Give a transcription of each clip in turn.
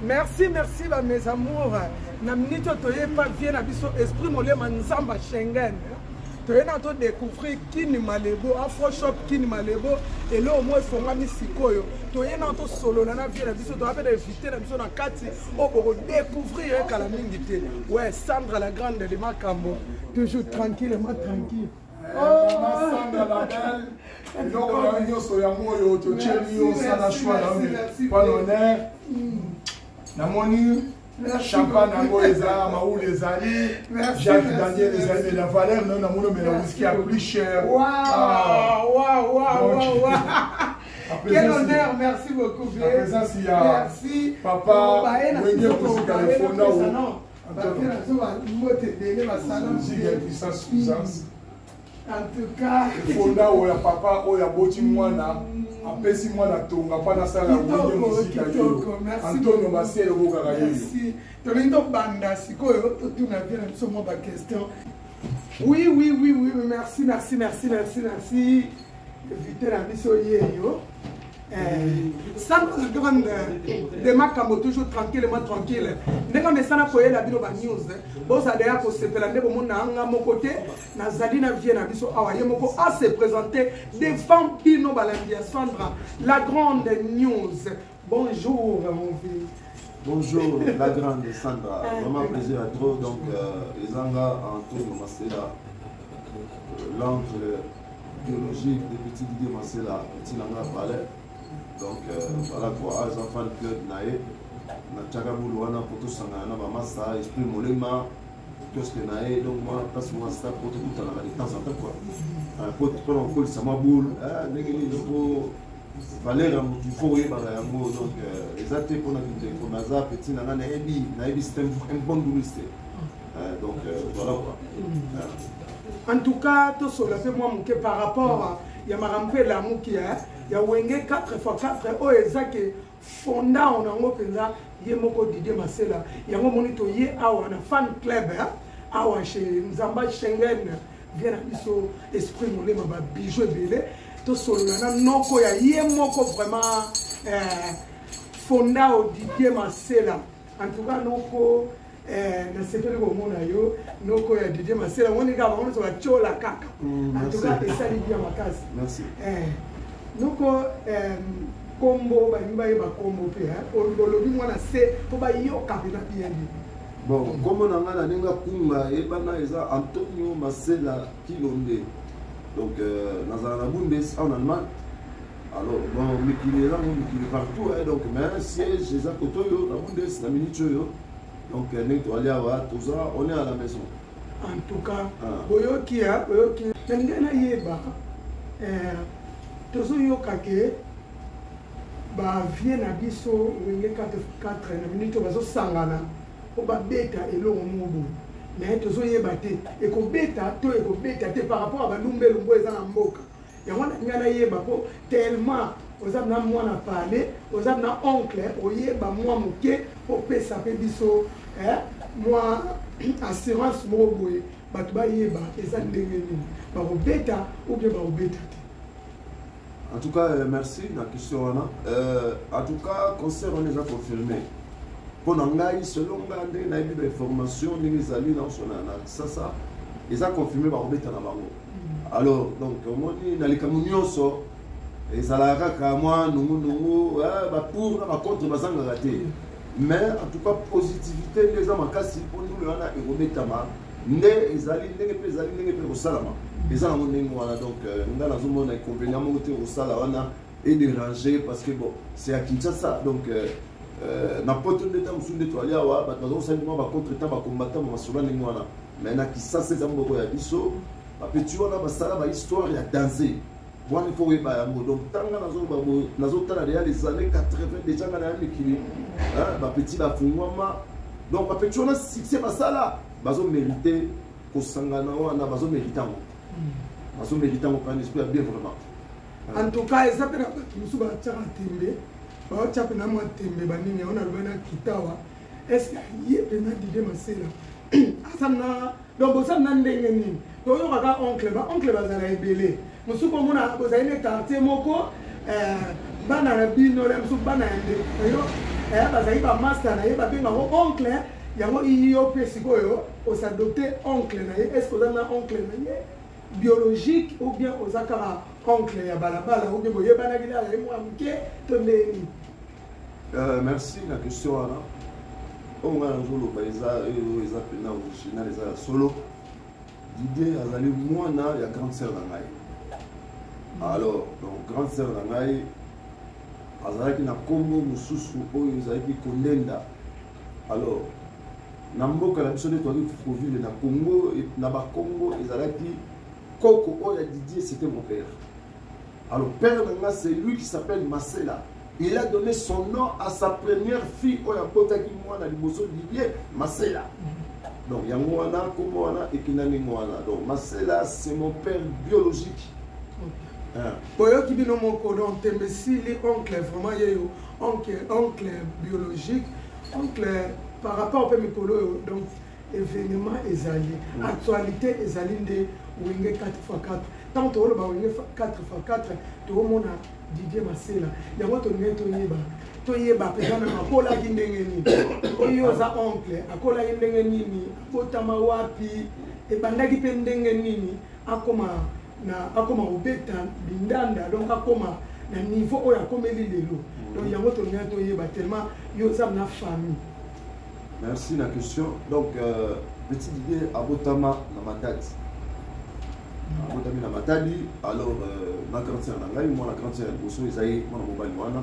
Merci, merci mes amours. Namnito toye pas bien na biso esprit molé manzamba Schengen. Toye na to découvrir Kini Malebo, Afro Shop Kini Malebo et là au moins fonga misikoyo. Toye na to solo na vie na biso to appelle inviter na biso na kati o pour découvrir kala mingi te. Ouais, Sandra la grande de Makambo, toujours tranquillement tranquille. Sandra la belle. Et donc on a eu so ya moyo to cheli ça na choix na pas l'honneur. Namoni champagne nango eza maoul ezali Jacques Daniel ezali la valeur non namono mais la whisky a plus cher. Waouh. Quel honneur, merci beaucoup. La présence il y a merci papa Wenge Kusika le fondao. En tout cas, le fondao ya papa oya boti mwana apesi mwana tonga pana sala Wenge Kusika yo. Antonio Marcel Bokaka yo. Merci. Tolindo banda sikoyo tuna bien absolument pas question. Oui, merci. Éviter la mission yo. Sans grande de Makambo toujours tranquillement tranquille. Dès qu'on est sans appuyer la vidéo news, bon ça d'ailleurs pour se plaindre pour mon anga mon côté, Nazali na vient na biso awaye moko à se présenter devant Pino Balandia Sandra, la grande news. Bonjour mon fils. Bonjour la grande Sandra, vraiment plaisir à trop donc les anga Antonio Marcela, l'angle biologique des petits Didier Marcela, petit langa palais. Donc voilà quoi, les enfants du club naé, na Tchagaboulou wana pour tout sangana ba massa esprit molema qu'est-ce que naé donc moi passe moi ça pour tout à la de temps en temps quoi. Pour prendre col ça ma boule, ndengeli pour Valère du forêt ba yango donc les athées pour na vite pour naza petit na naebi c'est un bon doulisté. Donc voilà quoi. En tout cas, tout cela fait moi par rapport à Yamarampe l'amour qui a il y a Wenge 4x4 o ezake fonda on ngo penza ye moko Didier Marcela yango monito ye awa na fan club awa chez Nzamba Schengen vient na biso esprit molema ba bijou belé to solo na noko ya ye moko vraiment fonda o Didier Marcela en tout cas noko na sepeli ko mona yo noko ya Didier Marcela on ka ba on so ba chola kaka en tout cas ça li bien makasi merci donc combo ba nimba ba combo pe olobi mwana se to ba yo kapena bien bon comme on a ninga kunga e bana eza Antonio Marcela Kilonde donc nazana bundes en Allemagne alors bon mikili là mikili partout donc mais siège eza kotoyo na bundes na minichoyo donc nous aller à tout ça on est à la maison en tout cas boyoki ndena yeba tozo yokake ba vie na biso Wenge 4 na minute bazo sangana o ba beta elongo mubu mais tozo yeba te e ko beta te par rapport à balumbe lumbo eza na mboka ya wana ngana yeba po tellement oza na mwana parler oza na oncle oyeba mwa muke o pesa pe biso moi assurance mo boye batu ba yeba eza ndenge nini ba beta ou bien ba beta. En tout cas, merci la question. En tout cas, concert on les a confirmé. Pour Nangaï, selon Gandé, n'a eu d'informations, les alliés dans son ça, ils ont confirmé par Robert Nabango. Alors, donc, on dit, dans les Camunioso, et ça l'a raconté à moi, nous, pour, contre, nous raté. Mais en tout cas, positivité, les hommes en casse, pour nous, on a Robert Tama, les alliés, les alliés, au Salama. Les gens donc nous avons un inconvénient au Salawana et déranger parce que bon c'est à Kinshasa donc n'importe quel temps où nous nettoyer wa nous simplement va contre temps va combattre ma sola ni mwana mais na Kinshasa c'est amboko ya biso ba petit wana ba sala ba histoire ya danser bon il faut ba yango donc tanga nazo tala les années 80 déjà na mikili ba petit ba fungwama donc ba petit wana succès ba sala bazo mériter ko sangana wana bazo mériter bien vraiment. En tout cas, ça peut être que nous sommes tembe, on a kitawa. Est-ce qu'il y a des Didier Marcela? Donc, vous savez, vous avez oncle bazala ebele. Nous sommes comme on a une quartier moko, bana bino, nous sommes bana bazali bamaster na ye babengango oncle yango iyo mpe sikoyo osadopte oncle na ye. Est-ce que oza na oncle na ye biologique ou bien oza kaka oncle ya balabala ou bien boyebanaki na ye mwa moke to ndeni? Merci la question wana. On a nazoloba eza pena original eza solo. L'idée azali mwana ya grande sœur na ngai. Alors donc grande sœur na ngai azalaki na kombo mosusu oyo ezalaki Kondenda. Alors na mboka na biso nde toali kovivre na Congo na bakongo ezalaki koko oyo ya Didier, c'était mon père. Alors père na ngai c'est lui qui s'appelle Masela. Il a donné son nom à sa première fille oyo abotaki mwana liboso Didier, Masela. Donc yango wana kombo wana ekinani mwana. Donc Masela c'est mon père biologique. Boyoki bino moko donc tembesili oncle vraiment yeyo oncle biologique oncle par rapport au mikolo donc événement ezali actualité ezali nde wenge 4x4 tant to ba wenge 4x4 to mona Didier Masela yango to nge to yeba pesa na makola kindenge ni oyo za oncle akola kindenge nini botama wapi e bandaki pe ndenge nini akoma obeta bindanda donc akoma na niveau oyo akomeli lelo donc yango to ngai to yeba tellement yo za na famille. Merci la question. Donc petit Didier abotama na Matadi. Abotami na Matadi. Alors na quartier na ngai moi na quartier boso ezai moi na mobali wana.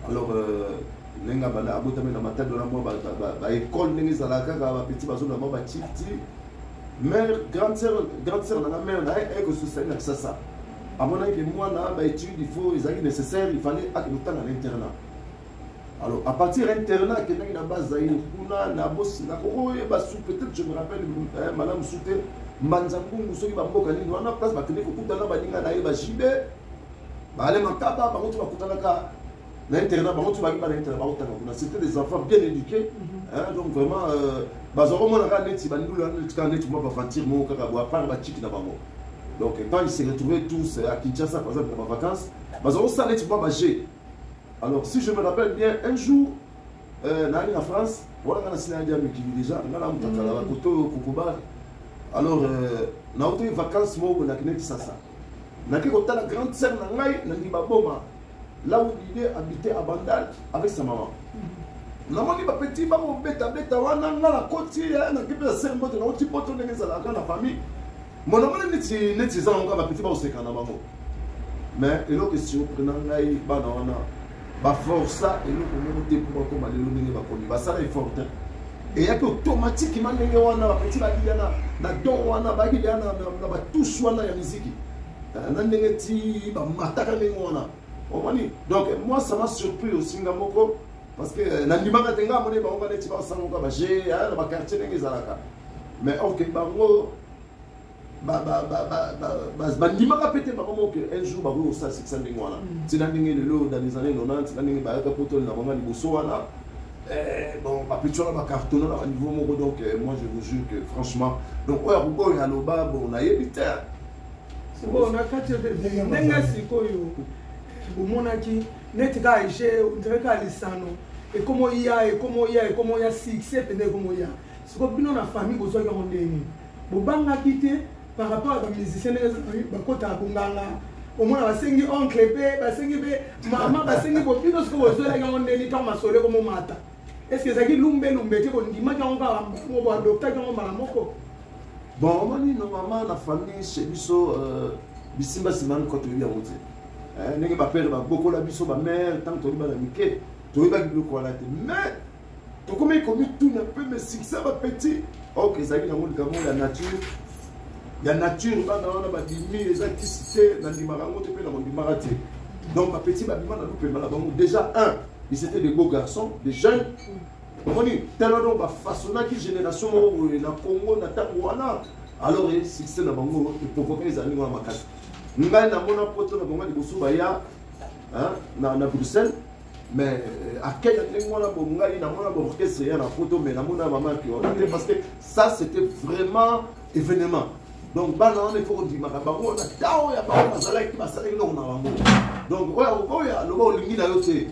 Alors nenga bala abotami na Matadi na moi ba école ndenge zalaka ba petit bazo na ba titi. Mère, grande sœur dans la mère, elle que ce na ça. À mon avis, moi, na ba étude, il faut, ils nécessaire, il fallait à le temps à l'internat. Alors, à partir de l'internat, que na base na boss, na ko ba sous peut-être je me rappelle madame Souté, Manzangu Musoki ba mboka ni wana place ba tene ko kutana ba ninga na ba jibe. Ba ale makaba ba mutu ba kutana ka l'internat, ba mutu ba ba l'internat ba kutana. C'était des enfants bien éduqués. Donc vraiment donc quand ils se retrouvaient tous à Kinshasa par exemple pour les vacances, alors si je me rappelle bien un jour en France voilà déjà alors na auto vacances mo na Kinshasa na kota la grande sœur na ngai na Libaboma là où il habitait à Bandal avec sa maman. Namoni ba petit ba mo beta wana ngala koti na kipe sembo na oti poto ndenge za la famille. Mon namoni neti za nga ba petit ba oseka na bango. Mais elo question prenant ngai ba na wana ba força elo ko mo te pour ko malelo ndenge ba koni ba sala effort. Et ya automatiquement ndenge wana ba petit ba gidana na don wana ba gidana na ba touche wana ya musique. Na ndenge ti ba mataka ndenge wana. Donc moi ça m'a surpris aussi ngamoko. Parce que nandimaka tenga mone ba ngana ti ba sango ba je na ba quartier ndenge zalaka mais ok bango ba ndimaka pété ba comme que un jour ba go ça 600 ndenge wana ti ndenge lelo dans les années 90 ndenge ba ka poto na banga liboso wana bon ba pitcho ba carton na niveau moko donc moi je vous jure que franchement donc oya bugo ya loba bon na yebita c'est bon na kati de ndenge sikoyo bumonaki netika ishe ndreka lisano et comment il y a succès pendant comment il y a ce que bino na famille bozo ka ndeni bobanga kité par rapport à les musiciens ba kota kunganga au moins basengi oncle pe basengi be mama basengi bobino ce que bozo la ka ndeni tant masole comme mata est-ce que ça qui lumbe ti ko ndima ka onga ngo ba docteur ka ngomba moko bon mani normalement la famille chez biso bisimba simani ko to ya moté ndenge ba père ba boko la biso ba mère tant to ba la mike to ba biloko wala te mais to comme tout un peu mais succès ba petit ok ça qui na monde comme la nature ba na wana ba dimi les activités na ndimaka ngote pe na ndimaka te donc ba petit ba bima na lope mala bango déjà un ils étaient des beaux garçons des jeunes on dit tellement ba façonna qui génération na Congo na tango wana alors succès na bango provoquer les amis wana makasi ngai na mona poto na bango liboso ba ya na Bruxelles mais à quel endroit on a bon ngai na mona bon orchestre ya na photo mais na mona maman qui on parce que ça c'était vraiment événement donc bana on il faut dire bango na tao ya bango na zala ki basala ki na bango donc oya lo ba olingi na yote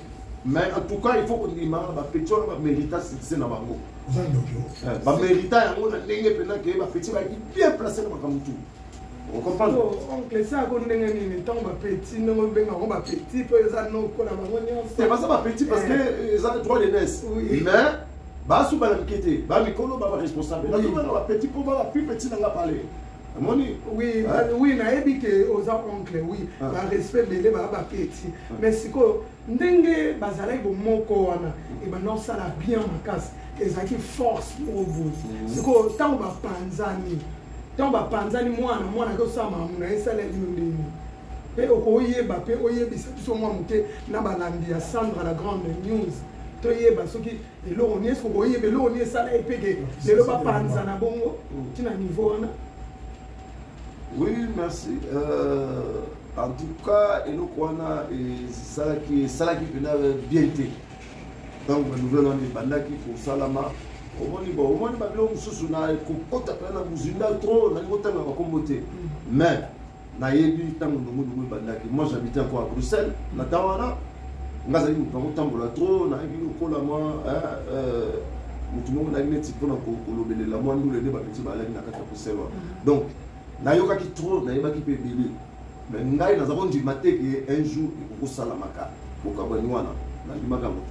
Mais en tout cas, il faut qu'on dise que les petits méritent c'est dans bango. Les méritent yango na ndenge pena que les petits va bien placé dans makamtu. On comprend. Oncle ça ko ndenge nini tant ba petit no benga ko ba petit po eza no ko na bango nyonso. C'est pas ça ba petit parce que ils ont droit de naissance. Mais ba sou ba l'enquêter, ba mikolo ba responsable. Na tout ba petit pour ba plus petit na parler. Oui, oui, na ebi que aux oncles, oui, ba respect belé ba petit. Mais siko ndenge bazala bo moko wana e ba non ça la bien makasi. Ezaki force pour vous. Siko tant ba panzani. Tant ba panzani mwana ko sama muna esala ndini. Pe okoyeba pe oyebisa biso mwa muke na balandi ya Sandra la grande news. Toyeba soki elo oni esko oyeba elo oni esala epeke lelo ba panzana bongo tina niveau wana. Oui, merci. En tout cas, et nous quoi ça qui bien été. Donc nous voulons les bandes qui pour Salama. Au moins bah bien sous na kokota na muzinda trop na ngota na kombote. Mais na yebi tango ndomo bandaki. Moi j'habitais encore à Bruxelles, na tawana. Ngazali mutango tambola trop na yebi ko la moi mutu mo na neti pona ko lobele la moi nous les ba petit balaki na kata Bruxelles. Donc nayoka ki trop nayeba ki pe bili. Mais ngai na zavon di mateke un jour ko salamaka. Bokabani wana na limaka moto.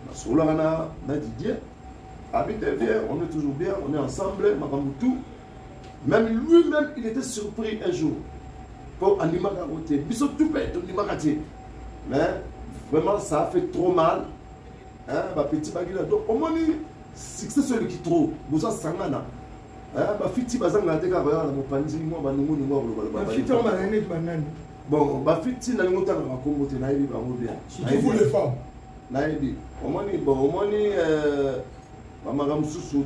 Na sola na Didier. Habite bien, on est toujours bien, on est ensemble, tout. Même lui-même, il était surpris un jour. Pour Animaka côté. Biso tout peut être mais vraiment, ça a fait trop mal. Hein, ma petit bagila. Donc, au moins, c'est celui qui trop. Vous en sangana. Hein, ma fille, bazanga te ka ba na mopanzi mo ba nungu nungu ba. Ma fille, on va l'année de banane. Bon, ma fille, na ngota na kombo te na yebi ba mo bien. Surtout vous les femmes. Na yebi. Au moins, Maman Moussou,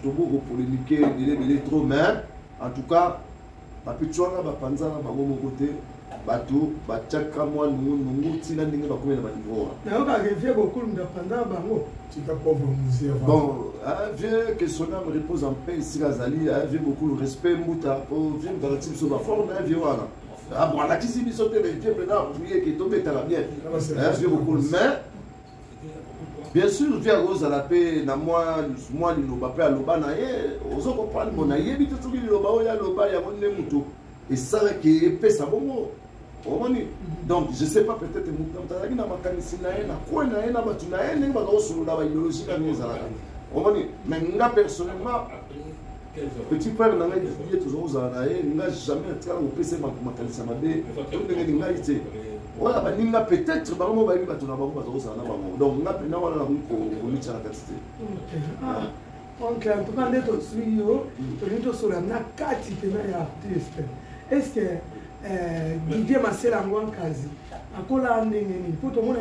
pour polémiquer, il est trop, mais en tout cas, ma petite chose, ma panza, ma mon côté, bateau, batchaka, moi, nous, tina, n'inga, ba combien de niveau. Mais on va rêver beaucoup de panza, bango. Tu n'as pas pour musée. Bon, viens que son âme repose en paix ici, Lazali, viens beaucoup de respect, Mouta, viens garantir sur ma forme, viens voilà. Ah bon, la qui s'y mise au télé, viens maintenant, vous voyez qu'il est tombé, t'as la bien. Viens beaucoup, mais. Bien sûr, via Rose à la paix, na moi, nous va pas à l'oba naïe, aux autres comprendre mon naïe, vite tout le loba, il y a l'oba, il y a mon mouton. Et ça qui est épais, ça bon mot. Donc, je sais pas, peut-être, mouton, t'as dit, na makanisi naïe, na quoi naïe, na batu naïe, n'a pas d'os sur la biologie, la mise à la mais moi, personnellement, petit frère, n'a pas toujours aux naïe, n'a jamais été au PC, ma makanisi mabé, tout le monde n'a été. Voilà, peut-être donc on a pu avoir la quantité. Donc, en tout cas, est-ce que Didier Marcel Angwankazi akola ndengeni pour tout le monde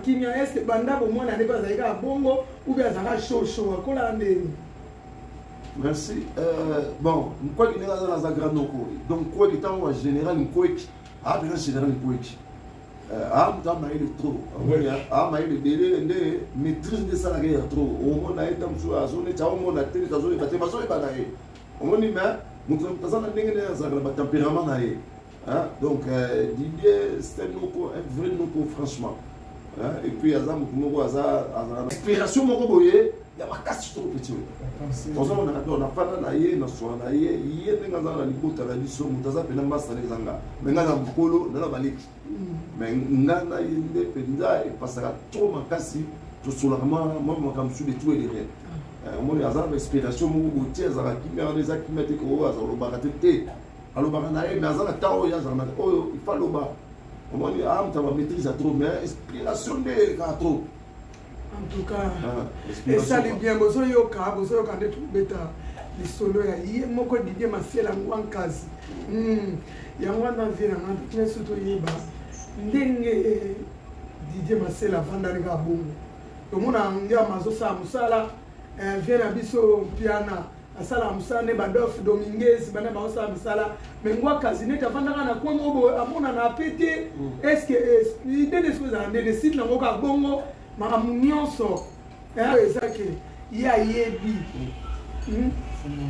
kimia est-ce que banda pour moi n'est pas zaika bongo ou bien zaka chaud akola ndengeni. Merci. Bon, quoi qu'il y a dans la grande donc quoi qu'il en général une couette, ah bien général une couette. Ah, on a eu le trop. Ah, on a eu le délai de maîtrise des salariés trop. Au moins, on a été sur la zone, on a été dans la zone, on a été dans la zone. Au moins, nous avons un tempérament. Donc, Didier, c'est un vrai nopo, franchement. Et puis, il y a une inspiration, il y a ma casse trop petit. On a pas naïe, na soin naïe, il y a des gens dans la lipote à la mission, mutaza pena massa les zanga. Mais na bukolo, na baliki. Mais ngana yinde penda et passera trop ma casse, tout sur la main, moi comme sous les tout et les rien. Moi il y a une inspiration, mon goûter, azara qui met les actes qui mettent ko azara lo baraté. Alors baranaï, mais azara tao ya azara oh il faut lo ba. Moi il y a ma maîtrise à trop, mais inspiration de trop. En tout cas, et ça les bien, vous avez tout bêta, les solos, il y a beaucoup de Didier Marcel Angwankazi. Il y a un environ, il y a surtout Didier Marcel avant d'aller à Bongo. Le monde a dit à Mazosa Moussala, vient à Bisso Piana, à Sala Moussane, Badof, Dominguez, Banabaosa Moussala, mais moi, Kazinet, avant d'aller à Congo, à mon a pété, est-ce que l'idée de ce que vous avez décidé de Bongo? Maramunionso, il y a yebi,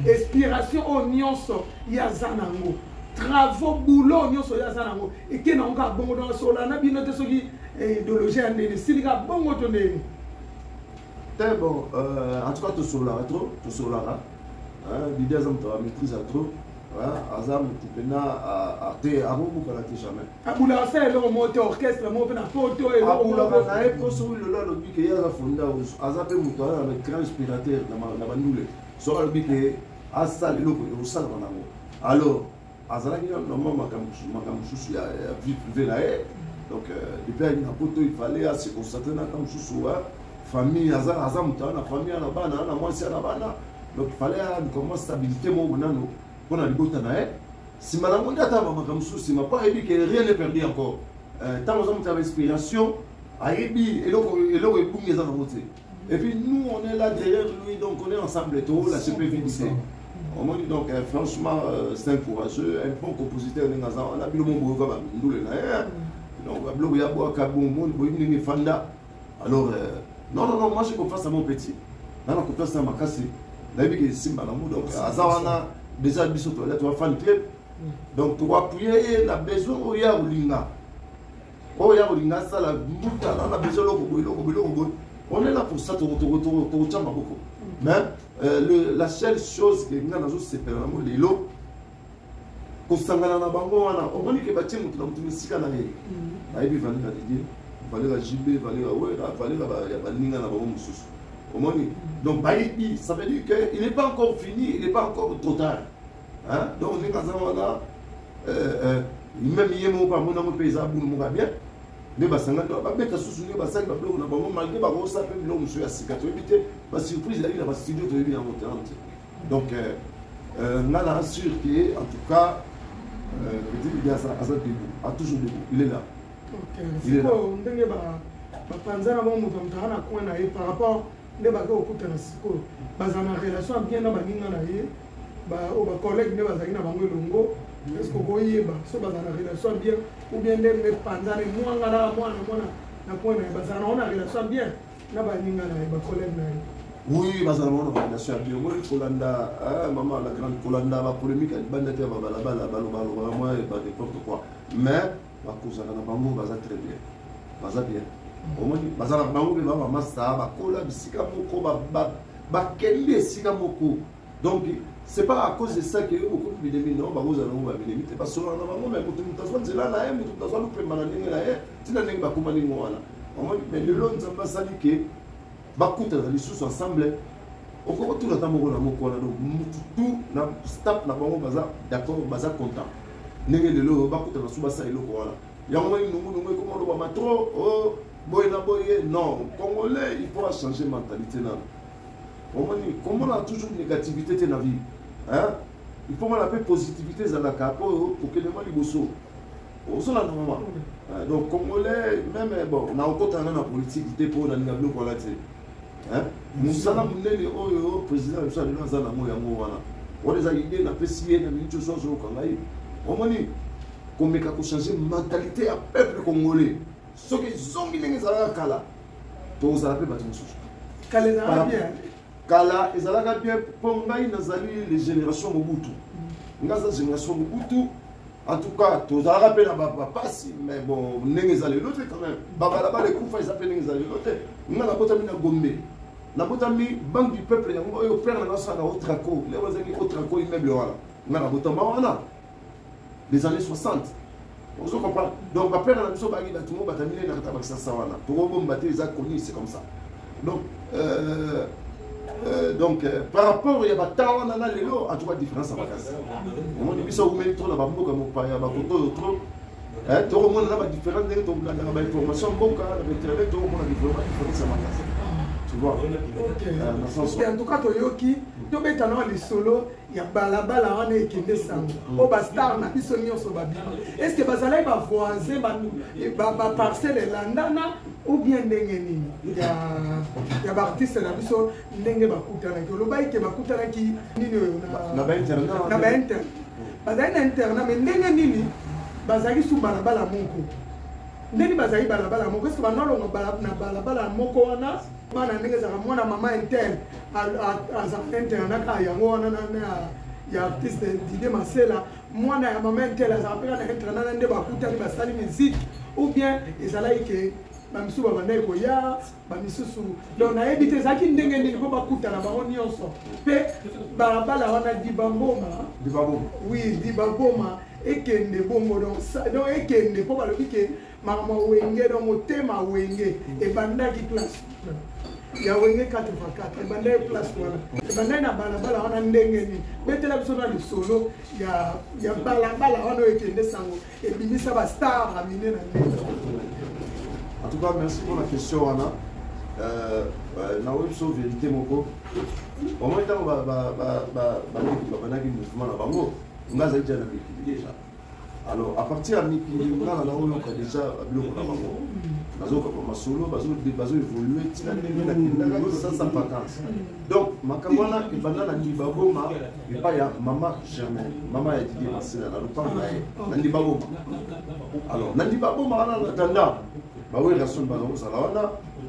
inspiration au nyonso, il y a zanango, travaux boulot nyonso ya za nango eke na onka bongo dans sola na bino te soki idéologie ya ndeni silika bongo to ndeni très bon en tout cas to solara trop to solara l'idée azam to maîtrise trop azam tupena arte abubuka la te jamais abula fait le moteur orchestre mo pena photo et abula na e poso le la lobi ke ya fonda azape muto ala avec grand inspirateur na bandule so la lobi ke asa le loko o sala banango alors azalaki normalement makamsusu ya vie privée là donc depuis à na poto il fallait se concentrer na kamsusu famille aza muto na famille na bana na mwasi na bana donc il fallait comment stabilité mo bonano pona libota na si malamu ndata makamsusu ma pas ebi que rien n'est perdu encore tant nous avons inspiration ayebi eloko ebungi za na moté et puis nous on est là derrière lui donc on est ensemble tout la CPVDC. On m'a dit donc franchement c'est un courageux, un bon compositeur on a vu le monde comme ndule na donc bloc ya boa kabombo boyini ni fanda alors non moi je confiance à mon petit na confiance à makasi na bi simba na mu donc azawana déjà biso to là to fan club donc tu vas appuyer la besoin oya ulinga ça la muta na besoin loko on est là pour ça to chamba beaucoup mais la seule chose que nous avons c'est pour l'amour de l'eau kosangana na bango wana omoni ke batie mutu na mutu misika na ye ayebi valinga didi valinga jibe valinga wera valinga ya baninga na bango mususu omoni donc bayebi ça veut dire que il n'est pas encore fini il n'est pas encore trop tard hein donc on est kaza wana même yemo pa mona mo pesa bunu mo bien ne basanga ba beta susu ne basanga ba bloc na bango malgré ba ko sa pe bloc musu ya sika to éviter ba surprise là il va studio to éviter en montant donc on a sûr que en tout cas il a toujours debout, il est là. Ok, il est là. Par rapport à la relation bien dans les collègues, est-ce que vous voyez la relation bien ou bien les pendant les mois, on a relation bien dans les collègues. Oui, parce que on a relation bien. Moi, Kolanda, maman, la grande Kolanda, la polémique, elle bande de moi et pas n'importe quoi. Mais, la cause à la bango, va très bien. Va bien. Au moins, parce que la bango, va maman, ça va coller, sikamoko, va kelle, sikamoko. Donc, c'est pas à cause de ça que beaucoup de bidemi non, bah vous allez vous bidemi. Parce que la bango, mais pour tout le monde, c'est là, là, mais tout le monde, nous prenons la ligne là, tu n'as pas comment dire moi là. Au moins, mais le long, ça va s'allier. Bakuta les sous ensemble au cours tout le temps mon donc tout na stop na bango baza d'accord baza content nenge le lo bakuta na suba sa eloko wala yango nungu comment lo ba trop oh boy na boy non congolais il faut changer mentalité là comment on a toujours négativité dans la vie hein il faut la positivité dans la capo pour que les gens liboso au sol na maman donc congolais même bon na okota na politique pour na ngablo ko la tse musala munene oyo président de la zana mo yango wana on les idée na pesier na minute chose au kangai omoni komeka ko changer mentalité ya peuple congolais ce que zongi ndenge zala kala to zala pe batu mususu kala na bien kala ezalaka bien pongai nazali les générations Mobutu ngaza génération Mobutu en tout cas to zala pe na ba pasi mais bon ndenge zali l'autre quand même baba là-bas les coups ils appellent ndenge zali l'autre ngala botami na Gombe la botami banque du peuple yango oyo père na sa na Otraco les wazaki Otraco immeuble wala ngala botama wana les années 60 on se comprend donc après na biso bagi ba tumo batamine na kata bakisa sawana to bomba te za connu c'est comme ça donc par rapport ya batawa na lelo en tout cas différence à bakasa on dit biso ou trop la bamboka mo pa ya bakoto trop tout le monde a une différence de information boka internet tout le monde a différence à bakasa tu vois en tout cas toyoki to betana les solo ya balabala wana ekende sango o ba star na biso nyonso ba bino est-ce que bazalai ba voisin ba parcelle landana ou bien ndenge nini ya ba artiste na biso ndenge ba kutana ko lo ba ike ba kutana ki nini na ba internet bazai na internet mais ndenge nini bazali su balabala moko ndeni bazali balabala moko est-ce que banolonga balabala moko wana bana ndenge za mwana mama interne aza interne naka yango wana na ya artiste Didier Masela mwana ya mama ntela za peka na entraîneur nde bakuta ni basali musique ou bien ezalaki ke bamisu babandaki koya bamisusu donc nayebi te ezalaki ndenge nini mpo bakutana bango nyonso mpe balabala wana dibaboma oui dibaboma ekende bongo donc ekende mpo balobi ke makambo wenge donc motema wenge ebandaki place ya wenge 4x4 ebandaki place wana ebandaki na balabala wana ndenge nini betela biso na lisolo ya balabala wana oyo ekende sango ebimisa bastar amine na ndenge. En tout cas, merci pour la question, Anna. Na web sur vérité moko. Au moins tant mouvement na bango, ngaza déjà na déjà. Alors à partir de mikili ngala na oyo ka déjà biloko na bango. Bazo ka masolo, bazo évoluer tina ndenge na kindaga ça vacances. Donc makangwana ibanda na ndibagoma epa ya mama Germaine. Mama ya Didier Marcel na lupango na ndibagoma. Alors na ndibagoma wana na tanda bah oui, la sonne balance ça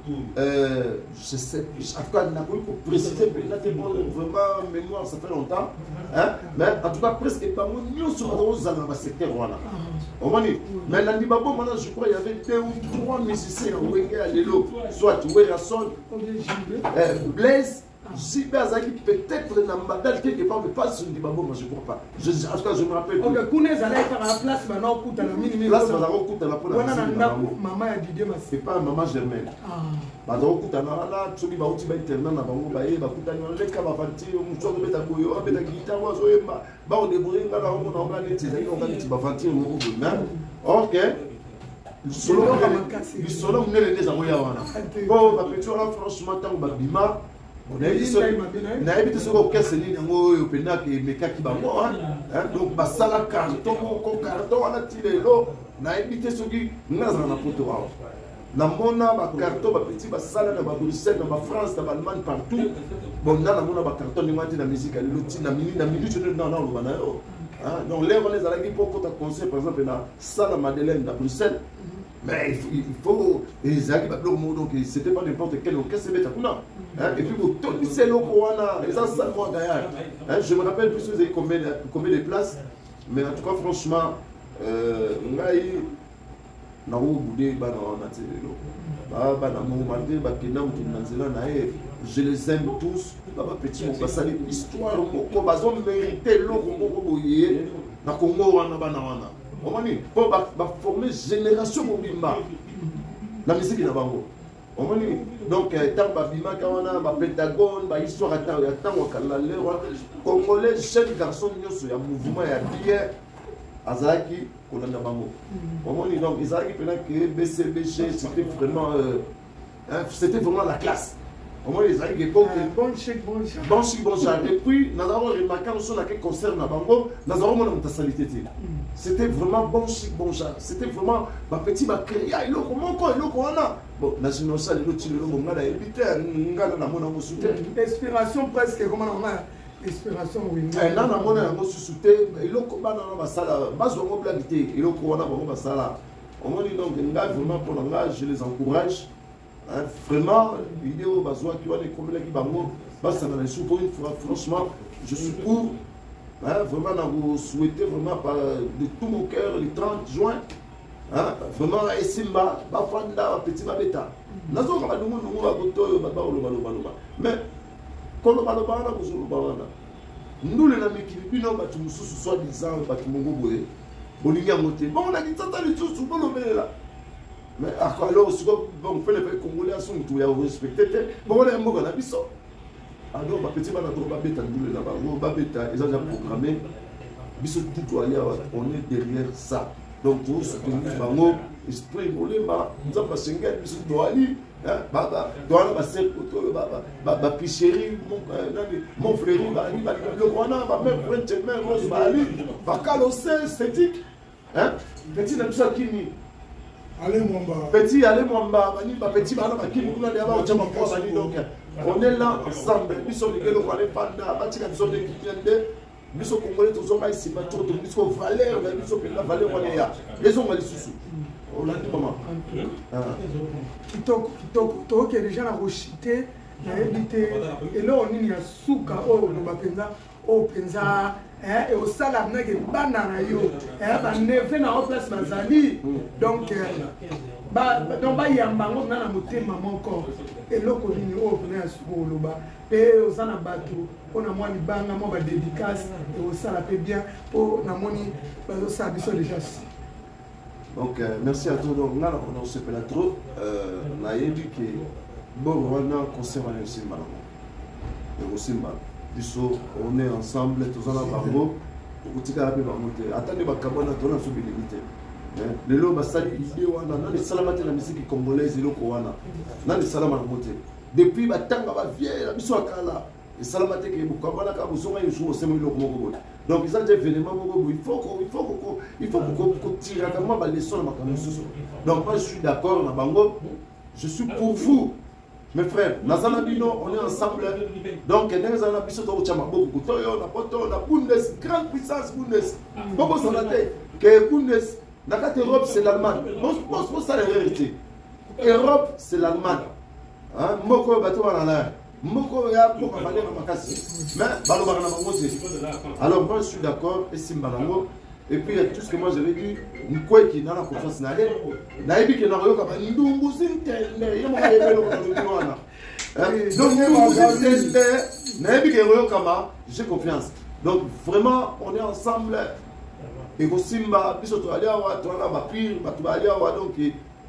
je sais, en tout cas, on a précisé, là, c'est bon, vraiment, mémoire, ça fait longtemps, hein, mais en tout cas, presque pas moi, nous sommes dans le secteur, voilà. Mais dans Nibabo, maintenant, je crois qu'il y avait 2 ou 3 musiciens, soit Werrason, Blaise, Zibazaki, peut-être dans Mbadal, quelque part, mais pas sur Nibabo, moi je ne crois pas. En tout cas, je me rappelle. Ok, Kounez allait faire la place, maintenant, on coûte à la minimum. Place, on coûte à la place. Maman a dit, c'est pas maman Germaine. Bazo kuta na la tsoki ba uti ba internet na bango ba ye ba kuta ni le ka ba fanti muso ko beta boyo ba beta guitar wa zo yemba ba o debouré ngala o na ngala neti za yo ngala neti ba fanti mo ko na OK solo ngele ndeza ko ya wana bo ba petro la franchement tango ba bima on a dit na ebite soko kese ni ngo yo penda ke meka ki ba mo donc ba sala carton ko carton wana tilelo na ebite soki ngaza na poto wa namona ba carton ba petit ba sala na ba Bruxelles na ba France na ba Allemagne partout bon na mona ba carton ni mati na musique à l'autre na minute non le bana yo donc les on les a qui pour ta concert par exemple na salle Madeleine à Bruxelles mais il faut les amis ba donc c'était pas n'importe quel orchestre c'est bête et puis tout c'est le wana les salles moi gaillard je me rappelle plus vous avez combien de places mais en tout cas franchement ngai na obude bana wana telelo bana mongomande bakenda mukina nzela na ye je les aime tous baba petit mo basali histoire ko bazo mériter loko moko boye na Congo wana bana wana omani po ba former génération mobimba la musique na bango omani donc tant ba bima ka wana ba Pentagone ba histoire ya tango kala lero congolais jeune garçon nyoso ya mouvement ya bière azaki kolanda bango omoni donc ezalaki pena que BCBG c'était vraiment la classe omoni ezalaki bon chic et puis nous avons remarqué sur laquelle concerne bango nous avons mon mentalité c'était vraiment bon chic bon genre c'était vraiment ma petit ba créer eloko moko eloko wana bon national ça le loti le ngala ebite ngala na mona mo soutenir inspiration presque comment on a inspiration oui na na mona yango susute eloko bana na basala bazo ngo blagité eloko wana bango basala on dit donc nga vraiment pour l'engagement je les encourage vraiment vidéo bazo qui wana komela ki bango basala na sous pour une fois franchement je suis pour vraiment na vous souhaiter vraiment par de tout mon cœur le 30 juin vraiment esimba bafanda petit babeta nazo ka badungu ndungu ba kotoyo ba loba mais kolo baloba na kuzuluba wana ndule na mikili bino batu mususu soit disant batu mongo boye bolinga moté bon na kitata lisusu bolobela mais alors si bon fait le congolais à son tout ya respecter bon les mboka na biso alors ba petit bana to ba beta ndule na ba beta ils ont déjà programmé biso tout aller on est derrière ça donc tout soutenir bango esprit bolemba nzamba sengel biso doali baba doana ba sekoto ba picherie mon frère le roi ba même Frenchman rose bali ba calosé esthétique petit na biso kini petit allez mwamba bani ba petit bana ba kini kuna ya ba chama kwa bani donc on est là ensemble biso ligelo kwa le panda ba tika biso de kinde biso congolais to zonga ici ba to biso valeur na biso pela valeur wana ya les onga lisusu olandi mama kitoko déjà na rochité na ebité elo nini ya suka oyo loba penza au penza et au salam na ke banana yo ba neve na au place bazali donc donc yamba ngo na motema moko eloko nini o pena sukolo ba pe osana bato on a moi libanga mo ba dédicace et au sala pe bien pour na moni bazo sa biso déjà. Donc merci à tous. Donc là on se pela trop na yebi que bon on a concert en Simba et au Simba biso on est ensemble tous en bango kutika rapi ba monter attendez ba kabona tona sobilité lelo basali idée wana na les salamate na musique congolaise eloko wana na les salama na monter depuis batanga ba vieille la biso akala les salamate ke bukabana ka buzonga yusu osemo eloko moko. Donc ils ont des événements, il faut qu'on tire vraiment les leçons de ma caméra. Donc moi je suis d'accord, je suis pour vous, mes frères. Nazanabino, on est ensemble. Donc nous avons besoin de beaucoup de Bundes, grande puissance Bundes. Beaucoup sont là que Bundes, la Europe c'est l'Allemagne. Pour ça la vérité. Europe c'est l'Allemagne. Hein, Moko bateau en l'air. Moko ya pour avaler ma makasi. Mais balobara na bango. Alors moi je suis d'accord et simbalango et puis tout ce que moi j'avais dit nkwe qui dans la confiance na elle. Na ebi ke na royo ka ba ndungu sintende yemo ka yebelo ko do wana. Donc na ebi ke royo kama j'ai confiance. Donc vraiment on est ensemble et ko simba biso to ali awa to na ba pire ba to ali awa donc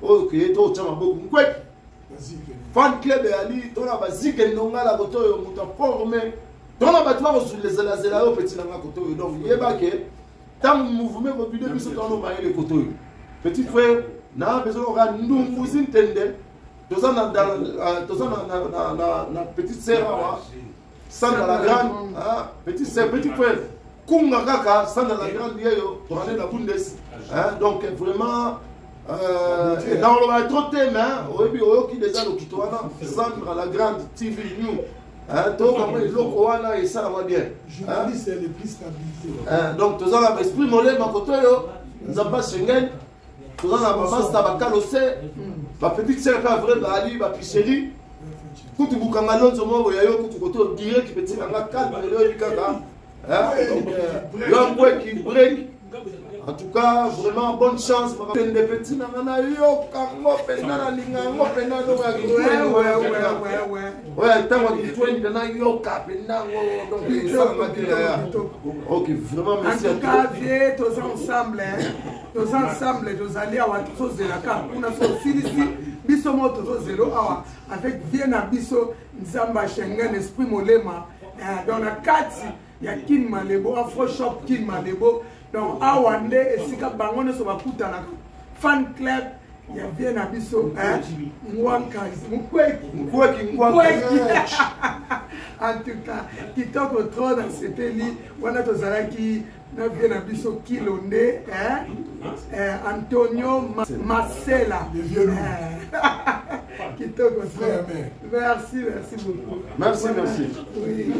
OK to chama boku nkwe. Fan club ali tona bazike ndonga la koto yo muta formé tona batwa ko sur les zela yo petit nanga koto yo donc yeba ke tam mouvement ko bidé biso tono ba ele koto yo petit frère na besoin ka ndungu sintende tozana na petite sœur wa sanda la grande petit sœur petit frère kunga kaka sanda la grande yo to aller la Bundes donc vraiment dans le trop thème, qui déjà le Kitoana, Sandra la grande TV New, et ça va bien. Journaliste, c'est le plus stabilité. Donc, tout ça, l'esprit mollet, ma photo, nous avons pas Schengen, tout ça, la maman, Stabakalosse, ma petite sœur, vrai, Ali, ma picherie, tout le boucangalon, ce moment, il y a eu tout le direct qui peut dire, calme, qui break. En tout cas, vraiment bonne chance. Des petits ok, vraiment merci à tous. Tous ensemble, tous ensemble, tous allés à Watros de la carte. On a sorti ici, Bisso Moto Zéro, avec Viena Bisso, Nzamba Schengen, Esprit Molema, dans la carte, il y a Kin Malebo, Afro Shop Kin Malebo. Donc, Awande et Sika Bangone sont à fan club, il y a bien un biseau, en tout cas, qui toque trop dans cette lit, on a tous qui n'a bien un biseau qui l'on est, Antonio Marcella. Qui toque trop. Merci beaucoup. Merci. Oui,